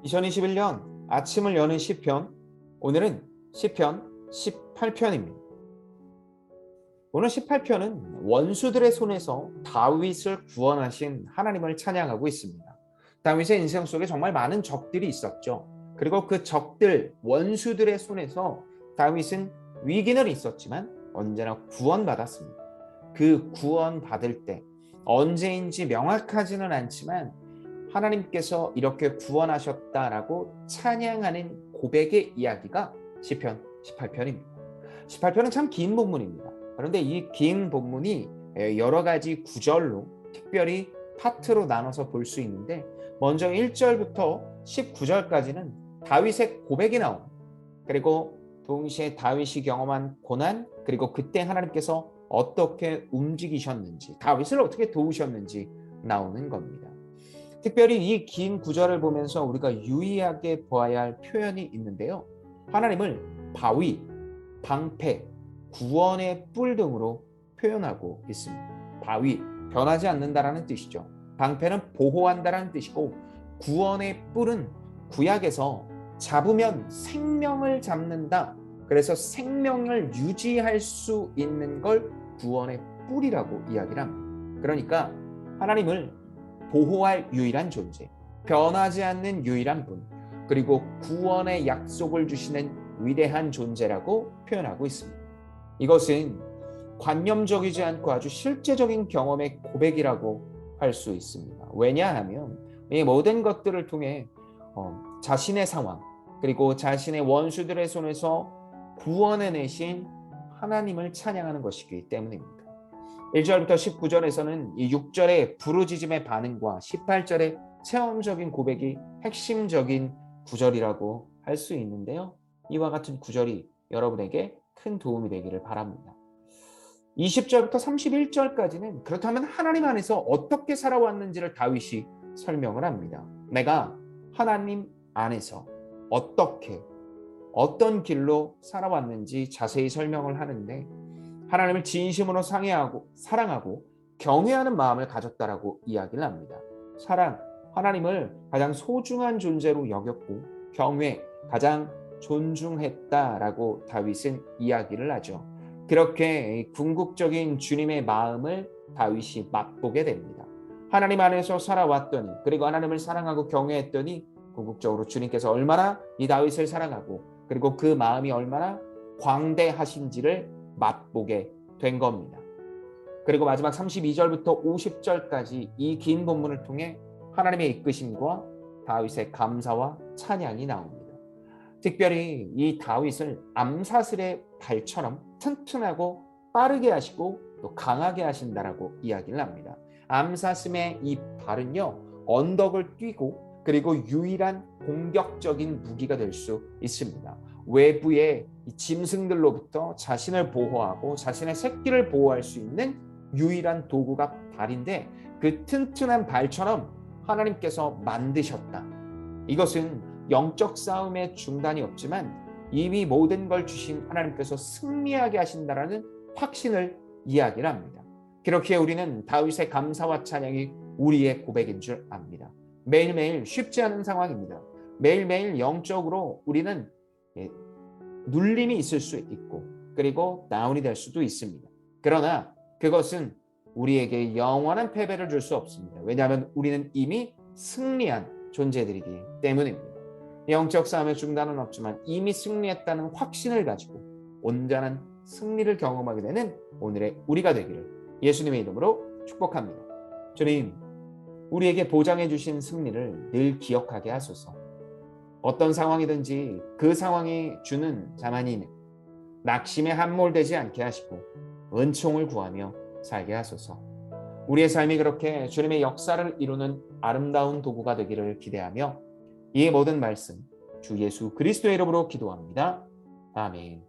2021년 아침을 여는 시편, 오늘은 시편 18편입니다. 오늘 18편은 원수들의 손에서 다윗을 구원하신 하나님을 찬양하고 있습니다. 다윗의 인생 속에 정말 많은 적들이 있었죠. 그리고 그 적들, 원수들의 손에서 다윗은 위기는 있었지만 언제나 구원받았습니다. 그 구원받을 때 언제인지 명확하지는 않지만 하나님께서 이렇게 구원하셨다라고 찬양하는 고백의 이야기가 시편 18편입니다. 18편은 참 긴 본문입니다. 그런데 이 긴 본문이 여러 가지 구절로 특별히 파트로 나눠서 볼 수 있는데, 먼저 1절부터 19절까지는 다윗의 고백이 나옵니다. 그리고 동시에 다윗이 경험한 고난, 그리고 그때 하나님께서 어떻게 움직이셨는지, 다윗을 어떻게 도우셨는지 나오는 겁니다. 특별히 이 긴 구절을 보면서 우리가 유의하게 보아야 할 표현이 있는데요. 하나님을 바위, 방패, 구원의 뿔 등으로 표현하고 있습니다. 바위, 변하지 않는다라는 뜻이죠. 방패는 보호한다라는 뜻이고, 구원의 뿔은 구약에서 잡으면 생명을 잡는다. 그래서 생명을 유지할 수 있는 걸 구원의 뿔이라고 이야기를 합니다. 그러니까 하나님을 보호할 유일한 존재, 변하지 않는 유일한 분, 그리고 구원의 약속을 주시는 위대한 존재라고 표현하고 있습니다. 이것은 관념적이지 않고 아주 실제적인 경험의 고백이라고 할 수 있습니다. 왜냐하면 이 모든 것들을 통해 자신의 상황, 그리고 자신의 원수들의 손에서 구원해내신 하나님을 찬양하는 것이기 때문입니다. 1절부터 19절에서는 이 6절의 부르짖음의 반응과 18절의 체험적인 고백이 핵심적인 구절이라고 할 수 있는데요. 이와 같은 구절이 여러분에게 큰 도움이 되기를 바랍니다. 20절부터 31절까지는 그렇다면 하나님 안에서 어떻게 살아왔는지를 다윗이 설명을 합니다. 내가 하나님 안에서 어떤 길로 살아왔는지 자세히 설명을 하는데, 하나님을 진심으로 사랑하고 경외하는 마음을 가졌다라고 이야기를 합니다. 사랑, 하나님을 가장 소중한 존재로 여겼고 경외, 가장 존중했다라고 다윗은 이야기를 하죠. 그렇게 궁극적인 주님의 마음을 다윗이 맛보게 됩니다. 하나님 안에서 살아왔더니, 그리고 하나님을 사랑하고 경외했더니 궁극적으로 주님께서 얼마나 이 다윗을 사랑하고 그리고 그 마음이 얼마나 광대하신지를 맛보게 된 겁니다. 그리고 마지막 32절부터 50절까지 이 긴 본문을 통해 하나님의 이끄심과 다윗의 감사와 찬양이 나옵니다. 특별히 이 다윗을 암사슬의 발처럼 튼튼하고 빠르게 하시고 또 강하게 하신다라고 이야기를 합니다. 암사슴의 이 발은요, 언덕을 뛰고 그리고 유일한 공격적인 무기가 될 수 있습니다. 외부의 짐승들로부터 자신을 보호하고 자신의 새끼를 보호할 수 있는 유일한 도구가 발인데, 그 튼튼한 발처럼 하나님께서 만드셨다. 이것은 영적 싸움의 중단이 없지만 이미 모든 걸 주신 하나님께서 승리하게 하신다라는 확신을 이야기를 합니다. 그렇게 우리는 다윗의 감사와 찬양이 우리의 고백인 줄 압니다. 매일매일 쉽지 않은 상황입니다. 매일매일 영적으로 우리는 눌림이 있을 수 있고 그리고 다운이 될 수도 있습니다. 그러나 그것은 우리에게 영원한 패배를 줄 수 없습니다. 왜냐하면 우리는 이미 승리한 존재들이기 때문입니다. 영적 싸움의 중단은 없지만 이미 승리했다는 확신을 가지고 온전한 승리를 경험하게 되는 오늘의 우리가 되기를 예수님의 이름으로 축복합니다. 주님, 우리에게 보장해 주신 승리를 늘 기억하게 하소서. 어떤 상황이든지 그 상황이 주는 자만이 낙심에 함몰되지 않게 하시고 은총을 구하며 살게 하소서. 우리의 삶이 그렇게 주님의 역사를 이루는 아름다운 도구가 되기를 기대하며 이 모든 말씀 주 예수 그리스도의 이름으로 기도합니다. 아멘.